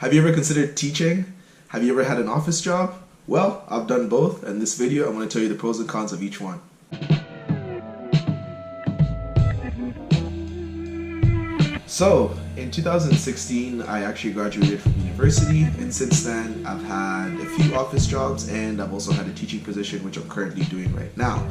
Have you ever considered teaching? Have you ever had an office job? Well, I've done both, and in this video I'm going to tell you the pros and cons of each one. So, in 2016, I actually graduated from university, and since then I've had a few office jobs and I've also had a teaching position, which I'm currently doing right now.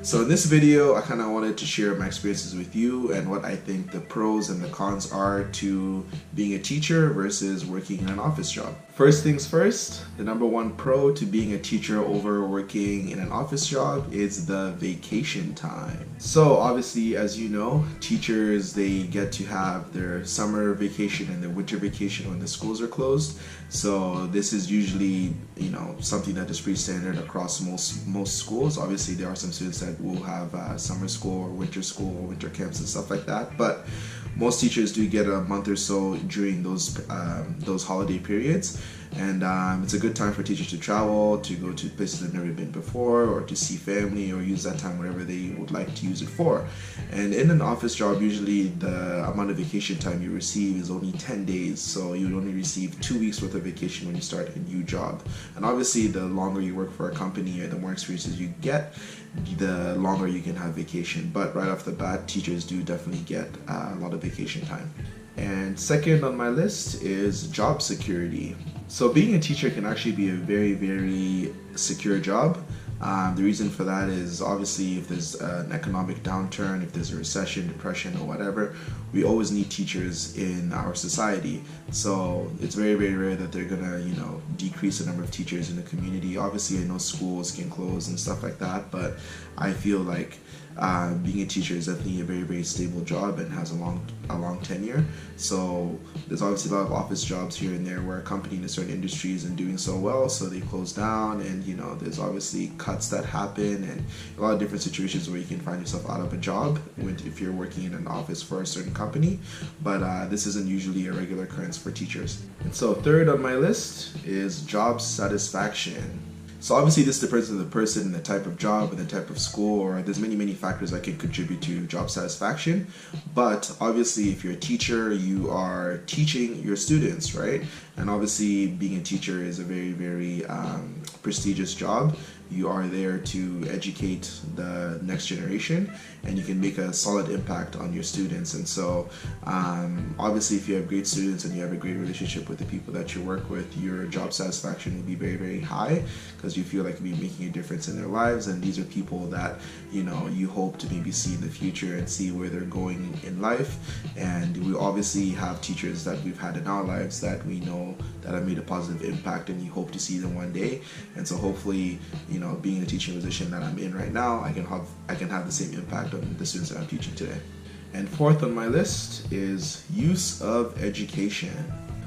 So in this video, I kind of wanted to share my experiences with you and what I think the pros and the cons are to being a teacher versus working in an office job. First things first, the number one pro to being a teacher over working in an office job is the vacation time. So obviously, as you know, teachers, they get to have their summer vacation and their winter vacation when the schools are closed. So this is usually, something that is pretty standard across most schools. Obviously, there are some students that will have summer school or winter camps and stuff like that. But most teachers do get a month or so during those holiday periods, and it's a good time for teachers to travel, to go to places they've never been before, or to see family, or use that time whatever they would like to use it for. And in an office job, usually the amount of vacation time you receive is only 10 days, so you would only receive 2 weeks worth of vacation when you start a new job. And obviously, the longer you work for a company or the more experiences you get, the longer you can have vacation. But right off the bat, teachers do definitely get a lot of vacation time. And second on my list is job security. So being a teacher can actually be a very, very secure job. The reason for that is obviously if there's an economic downturn, if there's a recession, depression, or whatever, we always need teachers in our society. So it's very, very rare that they're gonna, decrease the number of teachers in the community. Obviously, I know schools can close and stuff like that, but I feel like being a teacher is definitely a very, very stable job and has a long tenure. So there's obviously a lot of office jobs here and there where a company in a certain industry isn't doing so well, so they close down, and there's obviously cuts that happen and a lot of different situations where you can find yourself out of a job if you're working in an office for a certain company. But this isn't usually a regular occurrence for teachers. And so third on my list is job satisfaction. So obviously this depends on the person and the type of job and the type of school, or there's many factors that can contribute to job satisfaction. But obviously if you're a teacher, you are teaching your students, right? And obviously being a teacher is a very, very prestigious job. You are there to educate the next generation, and you can make a solid impact on your students. And so obviously if you have great students and you have a great relationship with the people that you work with, your job satisfaction will be very, very high, because you feel like you'll be making a difference in their lives, and these are people that you hope to maybe see in the future and see where they're going in life. And we obviously have teachers that we've had in our lives that we know that have made a positive impact, and you hope to see them one day. And so hopefully, being in a teaching position that I'm in right now, I can have the same impact on the students that I'm teaching today. And fourth on my list is use of education.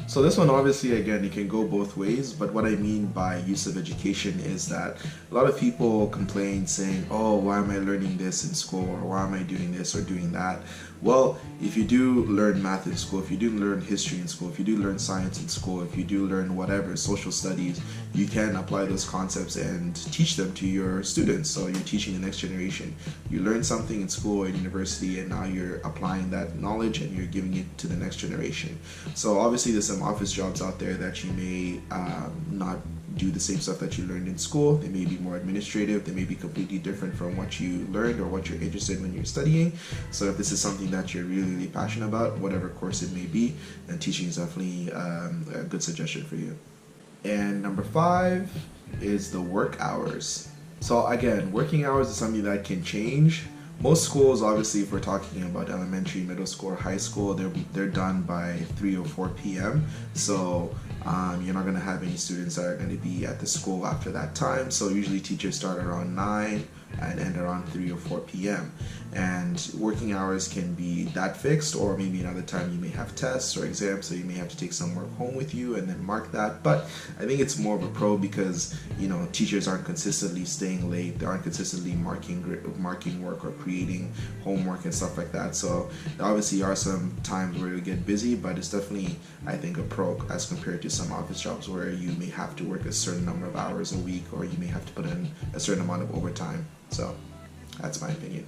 So this one, obviously, again, it can go both ways, but what I mean by use of education is that a lot of people complain saying, oh, why am I learning this in school, or why am I doing this or doing that? Well, if you do learn math in school, if you do learn history in school, if you do learn science in school, if you do learn whatever, social studies, you can apply those concepts and teach them to your students. So you're teaching the next generation. You learn something in school or university, and now you're applying that knowledge and you're giving it to the next generation. So obviously there's some office jobs out there that you may not do the same stuff that you learned in school. They may be more administrative, they may be completely different from what you learned or what you're interested in when you're studying. So if this is something that you're really, really passionate about, whatever course it may be, then teaching is definitely a good suggestion for you. And number 5 is the work hours. So again, working hours is something that can change. Most schools, obviously, if we're talking about elementary, middle school, or high school, they're done by 3 or 4 p.m. So you're not going to have any students that are going to be at the school after that time. So usually teachers start around 9 and end around 3 or 4 p.m. And working hours can be that fixed, or maybe another time you may have tests or exams, so you may have to take some work home with you and then mark that. But I think it's more of a pro because teachers aren't consistently staying late, they aren't consistently marking work or creating homework and stuff like that. So there obviously are some times where you get busy, but it's definitely, I think, a pro as compared to some office jobs where you may have to work a certain number of hours a week, or you may have to put in a certain amount of overtime. So that's my opinion.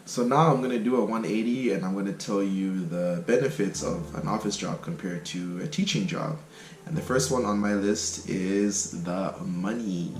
So now I'm going to do a 180 and I'm going to tell you the benefits of an office job compared to a teaching job. And the first one on my list is the money.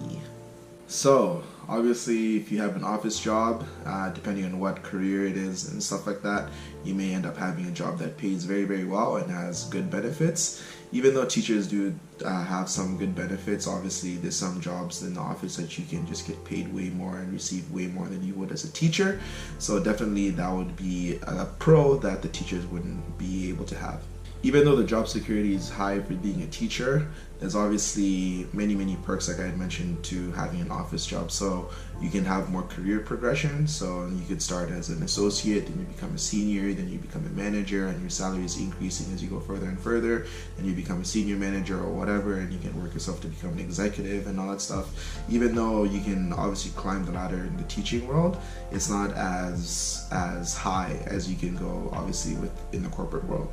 So obviously if you have an office job, depending on what career it is and stuff like that, you may end up having a job that pays very, very well and has good benefits. Even though teachers do have some good benefits, obviously there's some jobs in the office that you can just get paid way more and receive way more than you would as a teacher. So definitely that would be a pro that the teachers wouldn't be able to have. Even though the job security is high for being a teacher, there's obviously many perks, like I had mentioned, to having an office job. So you can have more career progression. So you could start as an associate, then you become a senior, then you become a manager, and your salary is increasing as you go further and further. Then you become a senior manager or whatever, and you can work yourself to become an executive and all that stuff. Even though you can obviously climb the ladder in the teaching world, it's not as high as you can go obviously in the corporate world.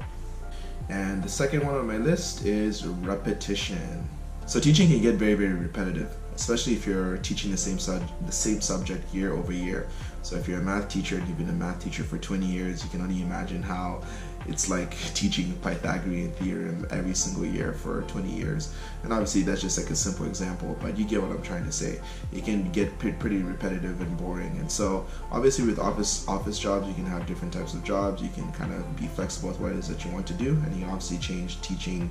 And the second one on my list is repetition. So teaching can get very, very repetitive, especially if you're teaching the same subject year over year. So if you're a math teacher and you've been a math teacher for 20 years, you can only imagine how it's like teaching Pythagorean theorem every single year for 20 years. And obviously that's just like a simple example, but you get what I'm trying to say. It can get pretty repetitive and boring. And so obviously with office jobs, you can have different types of jobs. You can kind of be flexible with what it is that you want to do, and you can obviously change teaching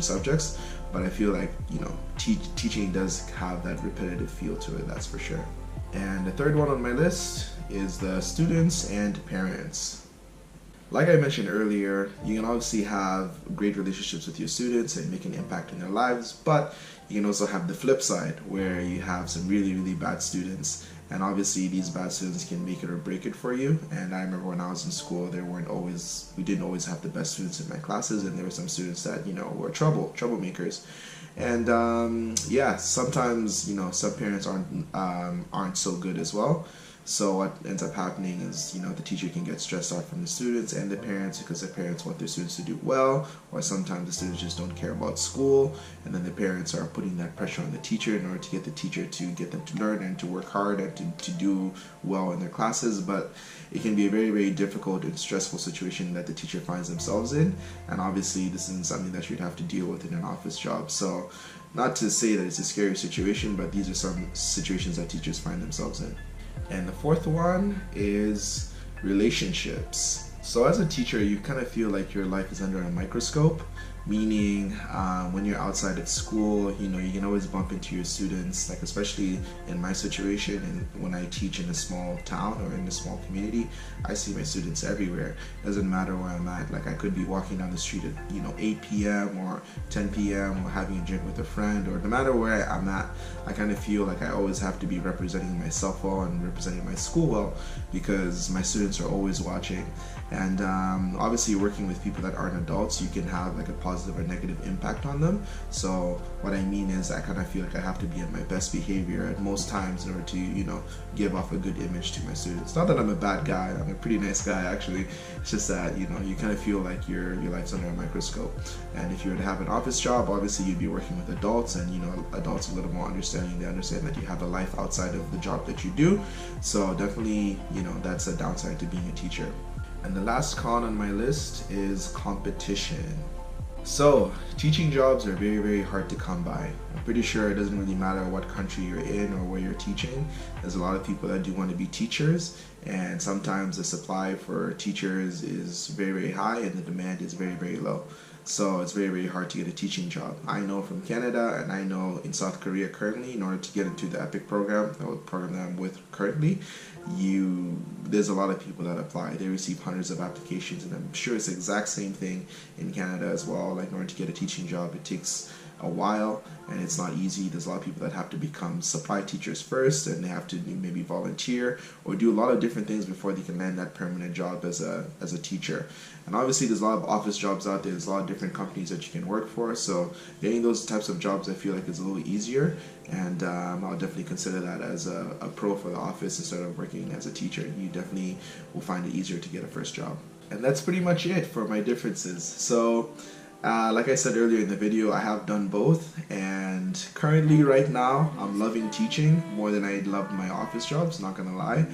subjects. But I feel like, you know, teaching does have that repetitive feel to it, that's for sure. And the third one on my list is the students and parents. Like I mentioned earlier, you can obviously have great relationships with your students and make an impact in their lives, but you can also have the flip side where you have some really, really bad students, and obviously these bad students can make it or break it for you. And I remember when I was in school, we didn't always have the best students in my classes, and there were some students that, you know, were troublemakers. And yeah, sometimes, you know, some parents aren't so good as well. So what ends up happening is, you know, the teacher can get stressed out from the students and the parents, because the parents want their students to do well, or sometimes the students just don't care about school, and then the parents are putting that pressure on the teacher in order to get the teacher to get them to learn and to work hard and to do well in their classes. But it can be a very, very difficult and stressful situation that the teacher finds themselves in, and obviously this isn't something that you'd have to deal with in an office job. So not to say that it's a scary situation, but these are some situations that teachers find themselves in. And the fourth one is relationships. So as a teacher, you kind of feel like your life is under a microscope, meaning when you're outside of school, you know, you can always bump into your students, like especially in my situation, and when I teach in a small town or in a small community, I see my students everywhere. Doesn't matter where I'm at. Like I could be walking down the street at, you know, 8 p.m. or 10 p.m. or having a drink with a friend, or no matter where I'm at, I kind of feel like I always have to be representing myself well and representing my school well, because my students are always watching. And obviously working with people that aren't adults, you can have like a positive or negative impact on them. So what I mean is I kind of feel like I have to be at my best behavior at most times in order to, you know, give off a good image to my students. Not that I'm a bad guy, I'm a pretty nice guy actually. It's just that, you know, you kind of feel like your life's under a microscope. And if you were to have an office job, obviously you'd be working with adults, and, you know, adults are a little more understanding. They understand that you have a life outside of the job that you do. So definitely, you know, that's a downside to being a teacher. And the last con on my list is competition. So teaching jobs are very, very hard to come by. I'm pretty sure it doesn't really matter what country you're in or where you're teaching. There's a lot of people that do want to be teachers, and sometimes the supply for teachers is very, very high and the demand is very, very low. So it's very, very hard to get a teaching job. I know from Canada, and I know in South Korea currently, in order to get into the EPIK program, the program that I'm with currently, there's a lot of people that apply. They receive hundreds of applications, and I'm sure it's the exact same thing in Canada as well. Like in order to get a teaching job, it takes a while and it's not easy. There's a lot of people that have to become supply teachers first, and they have to maybe volunteer or do a lot of different things before they can land that permanent job as a teacher. And obviously there's a lot of office jobs out there. There's a lot of different companies that you can work for, so getting those types of jobs I feel like is a little easier, and I'll definitely consider that as a pro for the office instead of working as a teacher. You definitely will find it easier to get a first job. And that's pretty much it for my differences. So Like I said earlier in the video, I have done both, and currently right now I'm loving teaching more than I loved my office jobs, not gonna lie.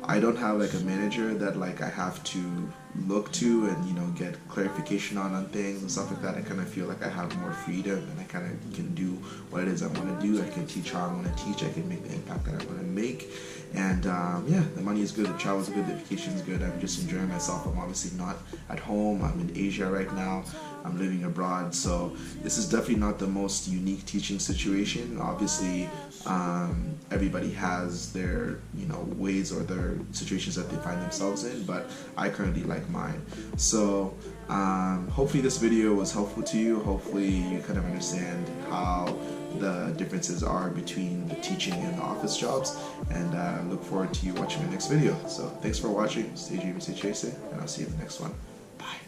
I don't have like a manager that like I have to look to and get clarification on things and stuff like that. I kind of feel like I have more freedom and I kind of can do what it is I want to do. I can teach how I want to teach. I can make the impact that I want to make. And yeah, the money is good, the travel is good, the vacation is good. I'm just enjoying myself. I'm obviously not at home. I'm in Asia right now. I'm living abroad, so this is definitely not the most unique teaching situation. Obviously, everybody has their ways or their situations that they find themselves in, but I currently like mine. So hopefully this video was helpful to you. Hopefully you kind of understand how the differences are between the teaching and the office jobs, and look forward to you watching my next video. So thanks for watching. Stay dreaming, stay chasing, and I'll see you in the next one. Bye.